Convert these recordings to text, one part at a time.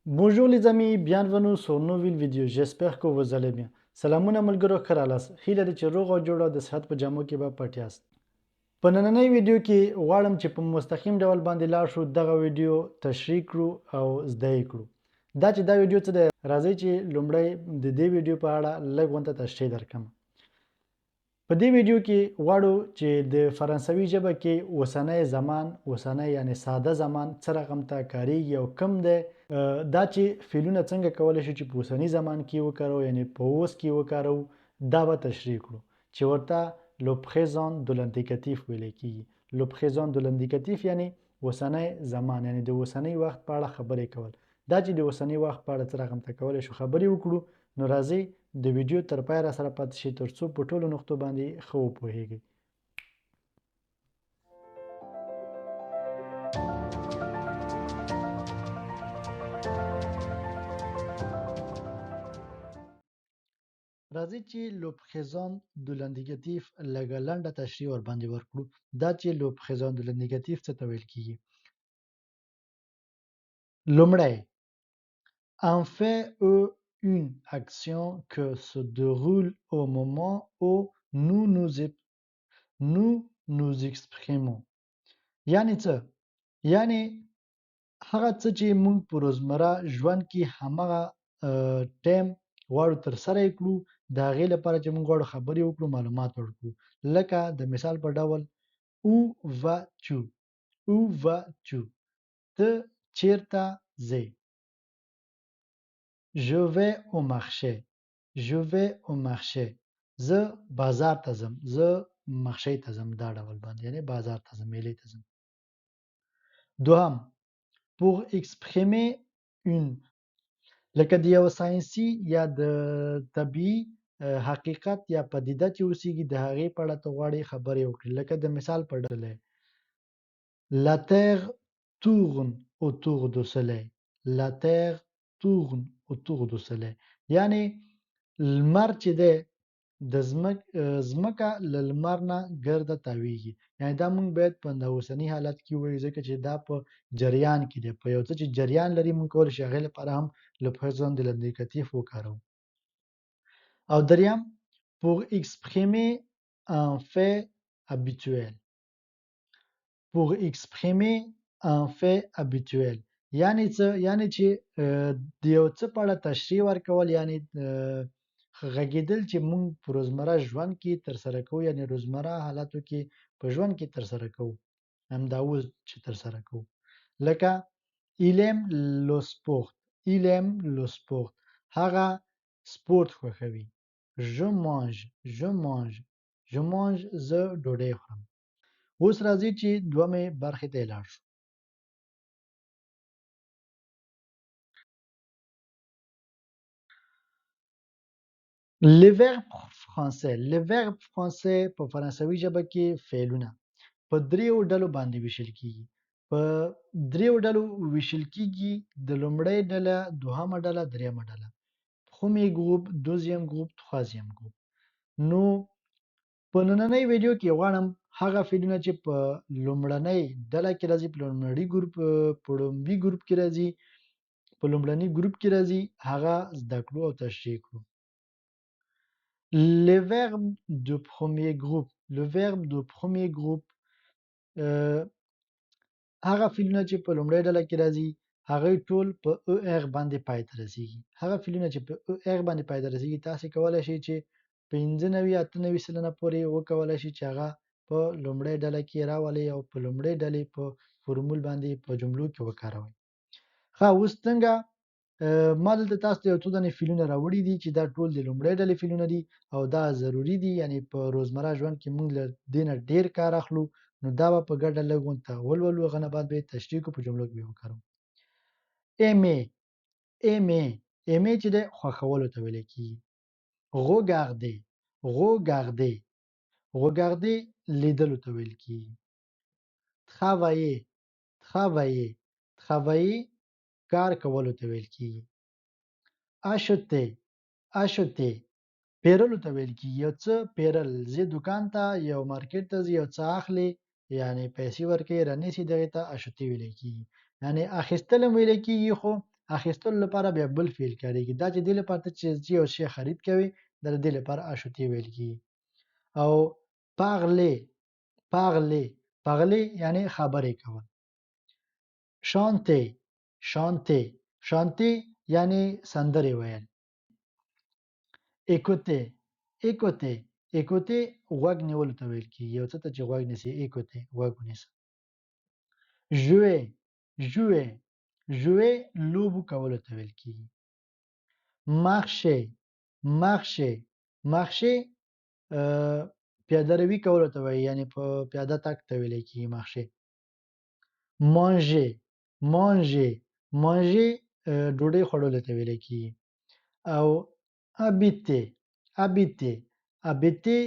Bonjour les amis, bienvenue sur une nouvelle vidéo. J'espère que vous allez bien. سلامونه ملګرو ښه رالاست. هیله ده چې روغ او جوړ او د صحت په جامو کې به پټ یاست. په نننۍ ویډیو کې غواړم چې په مستقیم ډول باندې لاړ شو دغه ویډیو تشریح کړو او زده یې کړو. دا ویډیو څه ده؟ راځئ چې لومړی د دې ویډیو په اړه لږ غونته تشریح درکړم. په دې ویډیو کې غواړو چې د فرانسوي ژبه کې اوسنی زمان، اوسنی یعنی ساده زمان څه رقم ته کاریږي او کوم دی، دا چې فعلونه څنګه کولی شو چې په اوسني زمان کې وکاروو یعنی په اوس کې وکاروو، دا به تشریح کړو چې ورته لو پریزون د لندیکتیف ویل کېږي. لو پریزون د لندیکتیف یعنی اوسنی زمان، یعنی د اوسني وخت په اړه خبرې کول. دا چې د اوسني وخت په اړه څه رقم ته کولی شو خبرې وکړو، نو راځئ د ویډیو تر پای را سره پاتې شئ ترڅو په ټولو نقطو باندې ښه وپوهیږئ. راځئ چې لو پریزون د لندیکتیف لږه لنډه تشریح ورباندې ورکړو. دا چې لو پریزون د لندیکتیف څه ته ویل کېږي؟ لومړی en fait une action que se déroule au moment où nous nous exprimons. یعنی څه؟ یعنی هغه څه چې موږ په روزمره ژوند کې همغه ټایم غواړو ترسره یې کړو، د هغې لپاره چې موږ غواړو خبرې وکړو، معلومات ورکړو. لکه د مثال په ډول او vas-tu ته چیرته ځې؟ je vais au marché زه بازار ته ځم، زه مخشۍ ته ځم، دا ډول باندې یعنی بازار ته ځم، میلې ته ځم. دوهم pour exprimer une، لکه د یو ساینسي یا د طبیعي حقیقت یا پدیده چې اوسیږي د هغې په اړه ته غواړې خبرې وکړې. لکه د مثال په ډول La terre tourne autour du soleil. La terre tourne autour du soleil. یعنی لمر چې دی د ځمکه له لمر نه ګرده تاویږي. یعنی دا موږ باید په اوسني حالت کې ووایو، ځکه چې دا په جریان کې دی، په یو څه چې جریان لري موږ کولی شو هغې لپاره هم لو پریزون د لندیکتیف وکاروو. او دریم pour exprimer un fait habituel. pour exprimer un fait habituel یعنی څه؟ یعنی چې د یو څه په اړه تشریح ورکول، یعنی غږېدل چې موږ په روزمره ژوند کې ترسره کوو، یعنی روزمره حالاتو کې په ژوند کې ترسره کوو، همدا اوس چې ترسره کوو. لکه il aime le sport هغه سپورت خوښوي. je mange زه ډوډۍ خورم. اوس راځئ چې دومې برخې ته لاړ شو. Le verbe français په فرانسوي ژبه کې فعلونه په دریو ډلو باندې ویشل کېږي. په دریو ډلو ویشل کېږي، د لومړۍ ډله، دوهمه ډله، دریمه ډله. premier groupe، deuxième groupe، troisième groupe. نو په نننۍ ویډیو کې غواړم هغه فعلونه چې په لومړنۍ ډله کې راځي، په لومړني ګروپ کې راځي، په لومړني ګروپ کې راځي، هغه زده کړو او تشریح کړو. Le verbe de premier groupe هغه فعلونه چې په لومړۍ ډله کې راځي هغوی ټول په er باندې پای ته رسیږي. هغه فعلونه چې په er باندې پای ته رسیږي تاسې کولی شئ چې 95 سلنه پورې وکولی شئ چې هغه په لومړۍ ډله کې راولئ او په لومړۍ ډلې په فورمول باندې په جملو کې وکاروئ. ښه، اوس څنګه ما دلته تاسو ته یو څو دانې فعلونه راوړي دي چې دا ټول د لومړۍ ډلې فعلونه دي او دا ضروري دي، یعنی په روزمره ژوند کې موږ له دې نه ډېر کار اخلو، نو دا به په ګډه لږ غونته ولولو، هغه نه بعد به یې تشریح کړو، په جملو کې به یې وکاروو. ایمې چې دی خوښولو ته ویلی کېږي. regarder لیدلو ته ویل کېږي. travailler کار کولو ته ویل کېږي. acheter پیرلو ته ویل کېږي. یو څه پیرل، ځې دوکان ته، یو مارکیټ ته ځې، یو څه اخلې، یعنی پیسې ورکوې، رانیسې، دغې ته acheter ویلی کېږي. یعنی اخیستل هم ویلی کېږي، خو اخیستلو لپاره بیا بل فعل کاریږي دا چې دې لپاره ته چې یو شی خرید کوي دا د دې لپاره acheter ویل کیږي او parler parler parler یعنی خبرې کول chanter chanter chanter یعنی سندرې ویل écouter écouter écouter غوږ نیولو ته ویل کیږي یو څه ته چې غوږ نیسي écouter غوږ ونیسه jouer jouer jouer لوبو کولو ته ویل کیږي marcher marcher marcher پیاده روي کولو ته وایي یعنی په پیاده تګ ته ویل کیږي marcher manger manger manger ډوډۍ خوړلو ته ویل کیږي او habiter habiter habiter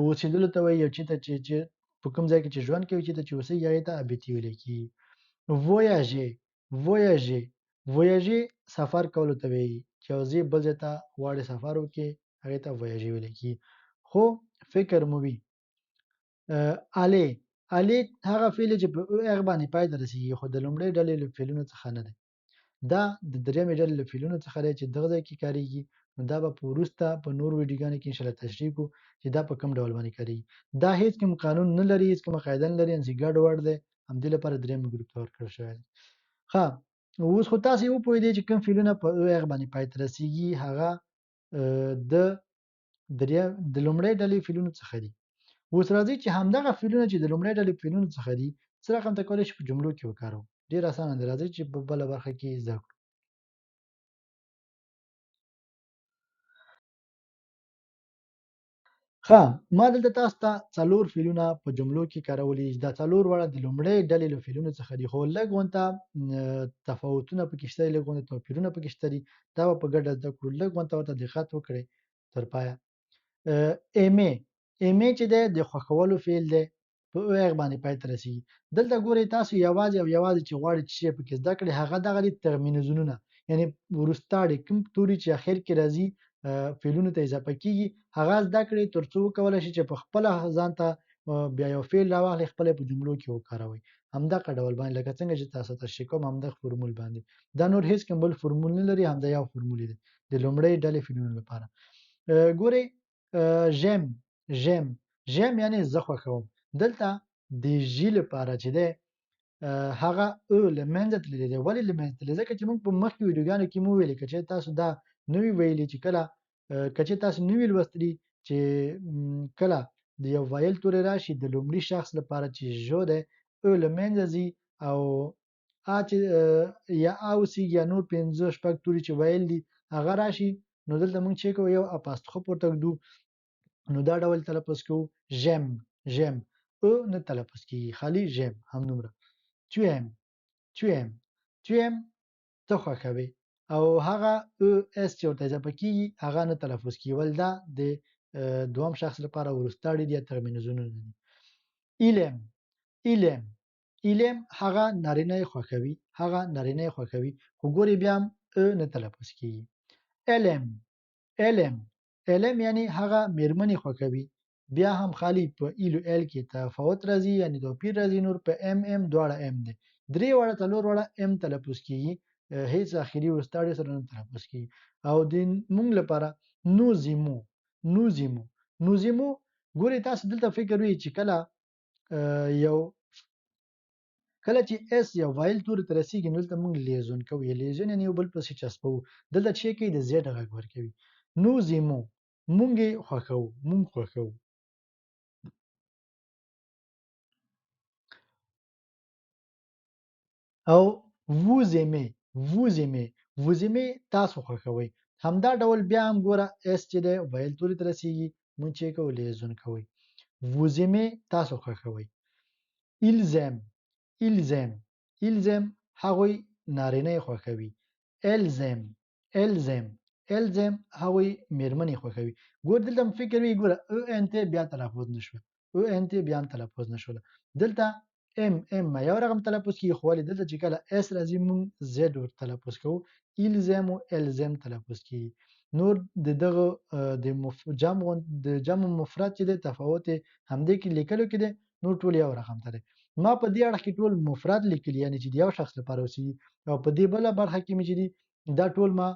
اوسېدلو ته وایي یو چېرته چې په کوم ځای کې چې ژوند کوي چېرته چې اوسېږي هغې ته habiter ویل کیږي voyager voyager voyager سفر کولو ته وایي چې یو ځای بل ځای ته غواړې سفر وکړې هغې ته voyager ویل کیږي خو فکر مو وي aller aller هغه فعل چې په اغ باندې پای ته رسیږي خو د لومړۍ ډلې له فعلونو څخه نه دی دا د درېیمې ډلې له فعلونو څخه دی چې دغه ځای کې کاریږي نو دا به په وروسته په نورو ویډیوګانو کې انشاءالله تشریح کړو چې دا په کوم ډول باندې کاریږي دا هیڅ کوم قانون نه لري هیڅ کومه قاعده نه لري همداسې ګډ وډ دی همدې لپاره درېیم ګروپ ته ورکړل شوی دی ښه اوس خو تاسې وپوهېدئ چې کوم فعلونه په اغ باندې پای ته رسیږي هغه د لومړۍ ډلې فعلونو څخه دي اوس راځئ چې همدغه فعلونه چې د لومړۍ ډلې فعلونو څخه دي څه رقم ته کولی شو په جملو کې وکاروو ډېر اسانه دی راځئ چې په بله برخه کې زده کړو ښه ما دلته تاسو ته څلور فعلونه په جملو کې کارولي دا څلور واړه د لومړۍ ډلې له فعلونو څخه دي خو لږ غونته تفاوتونه پکې شته دي لږ غونته توپیرونه پکې شته دي دا به په ګډه زده کړو لږ غونته ورته دقت وکړئ تر پایه ایمې ایمې چې دی د خوښولو فعل دی په اغ باندې پای ته رسیږي دلته ګورئ تاسو یوازې او یوازې چې غواړئ چې شی پکې زده کړئ هغه دغه دي ترمینزونونه یعنی وروستاړي کوم توري چې اخر کې راځي فعلونو ته اضافه کیږي هغه زده کړئ تر څو وکولای شئ چې په خپله ځان ته بیا یو فعل راواخلئ خپله په جملو کې وکاروئ همدغه ډول باندې لکه څنګه چې تاسو تشریح کوم همدغه فورمول باندې دا نور هیڅ کوم بل فورمول نه لري همدا یو فورمول دی د لومړۍ ډلې فعلونو لپاره ګورئ ژم ژم ژم یعنی زه خوښوم دلته د ژ لپاره چې دی هغه او له منځه تللی دی ولې له منځه تللی ځکه چې موږ په مخکې ویډیوګانو کې مو ویلي که چېرې تاسو دا نه وي ویلي چې کله که چېرې تاسو نه وي لوستلي چې کله د یو وایل توری راشي د لومړي شخص لپاره چې ژو دی او له منځه ځي او ا چې یا ا اوسېږي یا نور پنځه شپږ توري چې ویل دي هغه راشي نو دلته موږ چې کوو یو اپاستخوف ورته ږدو نو دا ډول تلفظ کوو ژم ژم او نه تلفظ کیږي خالي ژم همدومره tu aimes tu aimes tu aimes ته خوښوې او هغه او اس چې ورته اضافه کیږي هغه نه تلفظ کیږي ول دا د دوم شخص لپاره وروستاړي دي ترمینزونونه دي il aime il aime il aime هغه نارینه خوښوي هغه نارینه خوښوي خو ګوري بیا هم او نه تلفظ کیږي elle aime elle aime elle aime یعنی هغه میرمنې خوښوي بیا هم خالی په ایلو ال کې تفاوت راځي یعنی توپیر راځي نور په ام ام دواړه ام دي درې واړه څلور واړه ام تلفظ کیږي هیڅ اخري ورستاړي سره نه تلفظ کیږي او د مونږ لپاره نوزیمو نوزیمو نوزیمو ګوري تاسو دلته فکر وی چې کله یو کله چې اس یا وایل توري ته رسیږي نو دلته مونږ لیزون کوو لیزون یعنی یو بل پسې چسپو دلته چې کوي د زیډ غږ ورکوي نوزیمو مونږ خوښو مونږ خوښو او vous aimez vous aimez vous aimez تاسو خوښوئ همدا ډول بیا هم ګوره اس چې دی ویل توري ته رسیږي مونږ چې کوو لیزون کوئ vous aimez تاسو خوښوئ ils aiment ils aiment ils aiment هغوی نارینه خوښوي elles aiment elles aiment elles aiment هغوی میرمنې خوښوي ګور دلته فکر وی ګوره او ان ته بیا تلفظ نشو او ان ته بیا هم تلفظ نشول دلته ام ام یو رقم تلفظ کی خو ولې دلته چې کله اس راځي مون زد ور تلفظ کوو الزام او الزام تلفظ کی نور دغه د جمع مفرد چې د تفاوت همدې کې لیکلو کې ده نور ټول یو رقم ته ما په دې اړه کې ټول مفرد لیکلي یعنی چې د یو شخص لپاره اوسېږي او په دې بله برخه کې مې چې دي دا ټول ما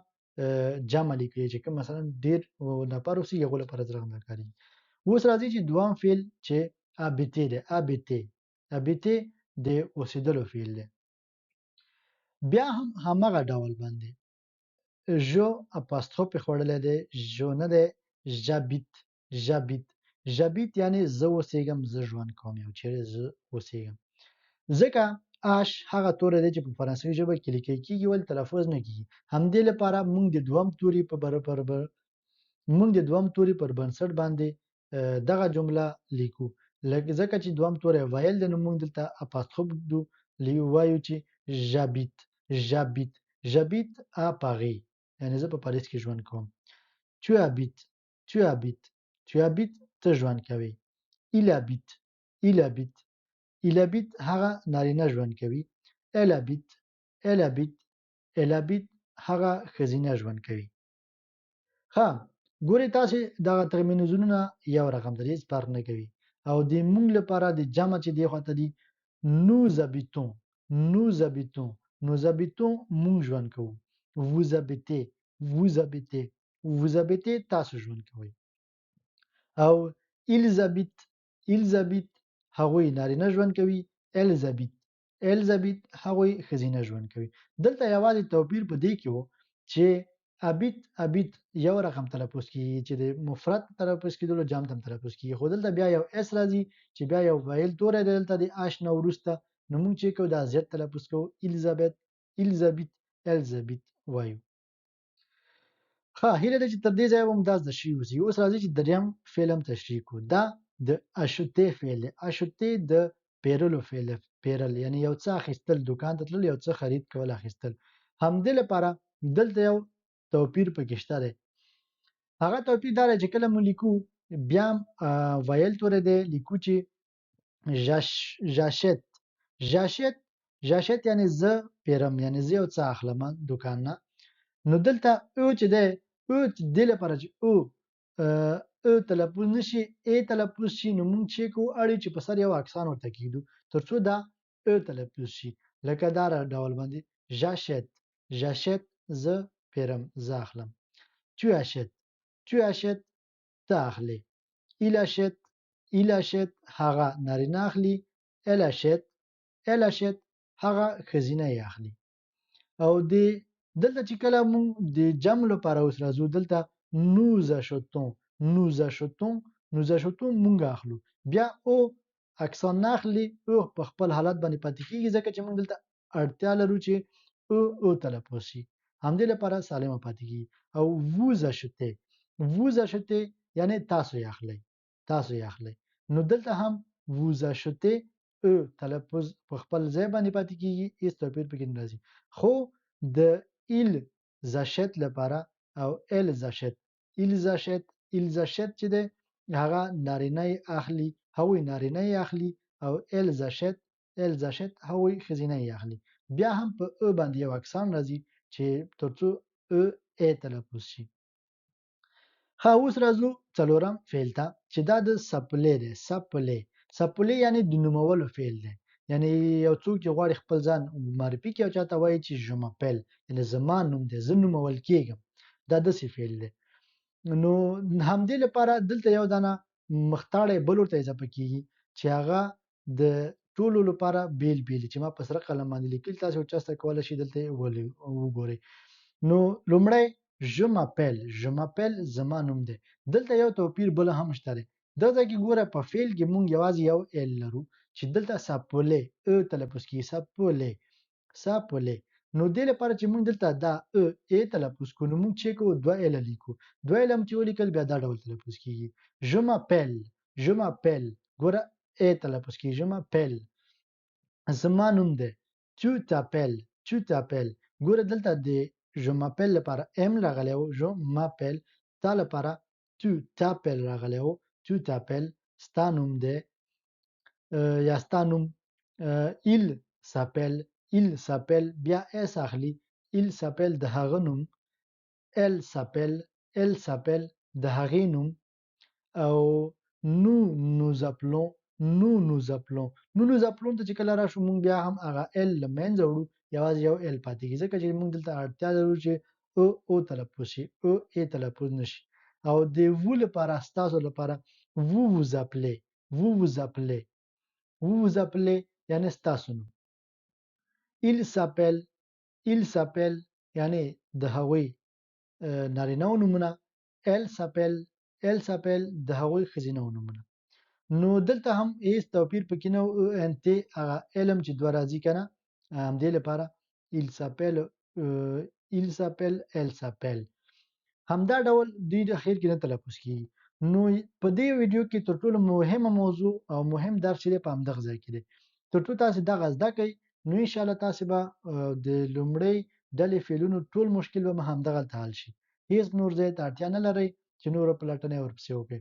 جمع لیکلي چې کوم مثلا ډېر نفر اوسېږي هغو لپاره زرغون کارېږي. اوس راځي چې دوام فعل چې ابیتې دی ابیتې د اوسېدلو فعل دی بیا هم همغه ډول باندې ژو اپاستروف خوړلی دی ژو نه دی ژبیت یعنی زه اوسېږم زه ژوند کوم یو چیرې زه اوسېږم ځکه اش هغه توری دی چې په فرانسوي ژبه کې لیکل کېږي ولې تلفظ نه کېږي همدې لپاره موږ د دوهم توري پر بنسټ باندې دغه جمله لیکو ځکه چې دوهم توری ویل دی نو موږ دلته اپاستروف وایو چې ژبیت ا پاغي یعنی زه په پاریس کې ژوند کوم tu habites ته ژوند کوي il habite هغه نارینه ژوند کوي elle habite هغه ښځینه ژوند کوي ها ګوري تاسو دغه ترمینیزونونه یو رقم دی هیڅ فرق نه کوي او د مونږ لپاره د جمع چې دی خواته دي nous habitons مونږ ژوند کوو vous habitez تاسو ژوند کوئ او ils habitent هغوی نارینه ژوند کوي elles habitent هغوی ښځینه ژوند کوي دلته یوازې توپیر په دې کې و چې ابیت یو رقم تلفظ کیږي چې د مفرد تلفظ کیدلو جمع تم تلفظ کیږي خو دلته بیا یو اس راځي چې بیا یو ویل توری دی دلته د اش نه وروسته نو موږ چې کوو دا زیات تلفظ کوو الزابت وایو ښه هیله ده چې تر دې ځایه مو دا زده شوي اوسي اوس راځي چې دریم فعل هم تشریح کړو دا د اشوتې فعل دی اشوتې د پیرلو فعل پیرل یعنی یو څه اخیستل دوکان ته تلل یو څه خرید کول اخیستل همدې لپاره دلته یو توپیر پکې شته دی هغه توپیر دا دی چې کله مو لیکو بیا ویل توری دی لیکو چې ژاشت یعنی زه پیرم یعنی زه یو څه اخلم دوکان نه نو دلته او چې دی او دې لپاره چې او تلفظ نشي ای تلفظ شي نو موږ چې کوو اړ چې په سر یو اکسان ورته کیدو ترڅو دا او تلفظ شي لکه دا ډول باندې ژاشت زه پیرم زه اخلم tu achètes ته اخلي il achète هغه نارینه اخلي elle achète هغه ښځینه یې اخلي او دلته چې کله مونږ د جمع لپاره اوس راځو دلته nous achetons مونږ اخلو بیا او اکسان نه اخلي او په خپل حالت باندې پاتې کیږي ځکه چې مونږ دلته اړتیا لرو چې او تلفظ شي همدې لپاره سالمه پاتې کیږي او vous achetez یعنی تاسو یې اخلئ نو دلته هم vous achetez او تلفظ په خپل ځای باندې پاتې کیږي هیڅ توپیر پکې نه راځي خو د ils achètent لپاره او elles achètent چې دی هغه نارینه یې اخلي هغوی نارینه یې اخلي او elles achètent هغوی ښځینه یې اخلي بیا هم په او باندې یو اکسان راځي چې ترڅو او ای تلفظ شي ها اوس راځو څلورم فعل ته چې دا د سپلې دی سپلې یعنی د نومولو فعل دی یعنی یو څوک چې غواړي خپل ځان معرفي کړي او چاته وایي چې je m'appelle یعنی زما نوم دی زه نومول کېږم دا داسې فعل دی نو همدې لپاره دلته یو دانه مختاړی بل ورته اضافه کیږي چې هغه د ټولو لپاره بیل چې ما په سره قلم باندې لیکل تاسو چاسته کولی شئ دلته وګورئ نو لومړی je m'appelle زما نوم دی دلته یو توپیر بل هم شته دی دلته کې ګوره په فعل کې مونږ یوازې یو ال لرو چې دلته s'appeler او تلفظ کیږي s'appeler نو دې لپاره چې مونږ دلته دا ای تلفظ کوو نو مونږ چې کوو دوه ال لیکو دوه ال هم چې ولیکل بیا دا ډول تلفظ کیږي je m'appelle ګوره ای تلفظ کیږي je m'appelle زما نوم دی tu t'appelles ګوره دلته د je m'appelle لپاره ام راغلی و je m'appelle تا لپاره tu t'appelles راغلی و tu t'appelles ستا نوم دی یا ستا نوم il s'appelle بیا اس اخلي il s'appelle د هغه نوم elle s'appelle د هغې نوم او nous appelons nous appelons nous nous appelons ته چې کله راشو مونږ بیا هم هغه ال له منځه وړو یوازې یو ال پاتې کېږي ځکه چې مونږ دلته اړتیا لرو چې او تلفظ شي او ای تلفظ نشي او د وو لپاره ستاسو لپاره vous appelez vous appelez یعنی ستاسو نوم il s'appelle یعنی د هغوی نارینه‌و نومونه elle s'appelle د هغوی ښځینه‌و نومونه نو دلته هم هیڅ توپیر پکې نه او انت هغه علم چې دوه راځي کنه همدې لپاره il s'appelle elle s'appelle همدا ډول دوی د اخر کې نه تلفظ کیږي نو په دې ویډیو کې تر ټولو مهمه موضوع او مهم درس چې په همدغه ځای کې دی تر ټولو تاسو دغه زده کړئ نو ان شاء الله تاسو به د لومړی ډلې فعلونو ټول مشکل به همدغه حل شي هیڅ نور ځای ته اړتیا نه لرئ چې نور پلټنه ورپسې وکړئ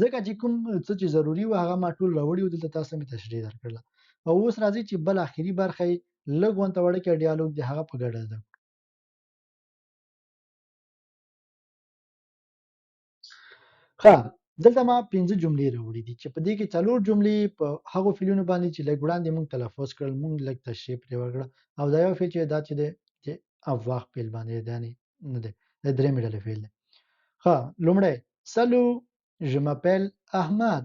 ځکه چې کوم څه چې ضروری و هغه ما ټول راوړي و دلته تاسو مې تشریح درکړله او اوس راځي چې بل اخیری برخه یې لږ ونته وړکه ډیالوګ دی هغه په ګډه زده ښه دلته ما 15 جملې راوړي دي چې په دې کې څلور جملې په هغو فعلونو باندې چې لږ وړاندې موږ تلفظ کړل موږ لږ تشریح پرې وکړه او دا یو فعل چې دا چې دی چې افواخ فعل باندې دی نه دی د درېیمې ډلې فعل دی ښه لومړی salut je m'appelle احمد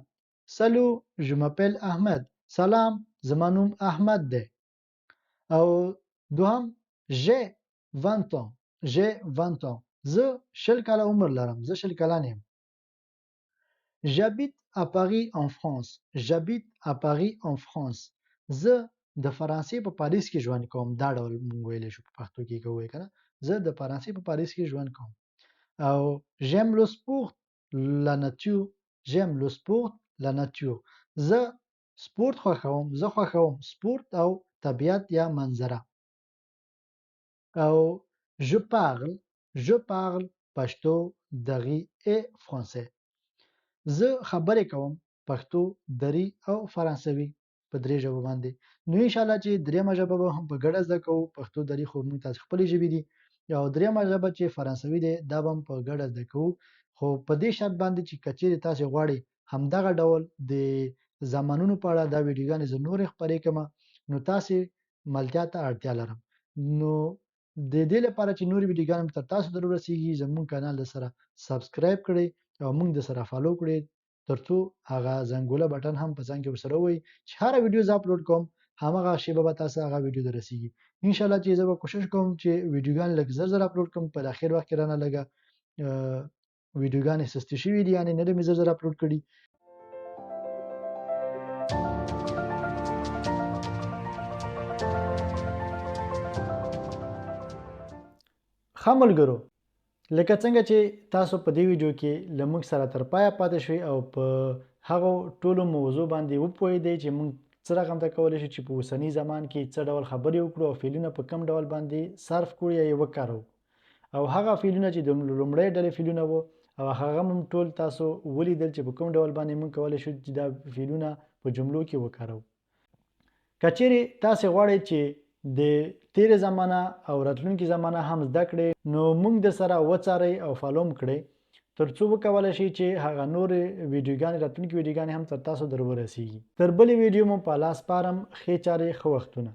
salut je m'appelle احمد سلام زما نوم احمد دی او دوهم j'ai 20 ans زه 20 کاله عمر لرم زه 20 کلن یم J'habite à Paris en France. زه د فرانسې په پاریس کې ژوند کوم دا ډول مونږ ویلی شو په پښتو کې کوی کنه زه د فرانسې په پاریس کې ژوند کوم او j'aime le sport la nature زه سپورت خوښوم سپورت او طبیعت یا منظره او je parle پښتو دغی et français زه خبرې کوم پښتو دري او فرانسوي په درې ژبو باندې نو ان شاء الله چې دریمه ژبه به هم په ګډه زده کوو پښتو دري خو موږ تاسو خپلې ژبې دي او دریمه ژبه چې فرانسوي دی دا به هم په ګډه زده کوو خو په دې شرط باندې چې کچېرې تاسو غواړئ همدغه ډول د زمانونو په اړه دا ویډیوګانې زه نورې خپرې کړم نو تاسو ملتیا ته اړتیا لرم نو د دې لپاره چې نورې ویډیوګانې تر تاسو در ورسیږي زموږ کانال سره سبسکرایب کړئ او موږ د سره فالو کړئ ترڅو هغه زنګوله بټن هم په ځان کې ورسره وي چې هر ویډیو زه اپلوډ کوم همغه شیبه به تاسو هغه ویډیو درسیږي ان شاء الله چې زه به کوشش کوم چې ویډیوګان لږ زر اپلوډ کوم په اخر وخت کې رانه لګه ویډیوګان سستې شوي دي یعنی نه د مې زر اپلوډ کړي ښه ملګرو لکه څنګه چې تاسو په دې ویډیو کې لمونږ سره تر پایه پاتې شوي او په هغه ټولو موضوع باندې وپوهیدئ چې موږ څه رقم ته کولی شو چې په اوسني زمان کې څه ډول خبرې وکړو او فعلونه په کوم ډول باندې صرف کړو یا یې وکاروو او هغه فعلونه چې د لومړۍ ډلې فعلونه وو او هغه هم ټول تاسو ولیدل چې په کوم ډول باندې موږ کولی شو چې دا فعلونه په جملو کې وکاروو که چیرې تاسو غواړئ چې د تیرې زمانه او راتلونکي زمانه هم زده کړئ نو موږ د سره وڅارئ او فالو م کړئ ترڅو وکولی شئ چې هغه نورې ویډیوګانې راتلونکي ویډیوګانې هم تر تاسو در ورسیږي تر بلې ویډیو مو په لاس سپارم ښې چارې ښه وختونه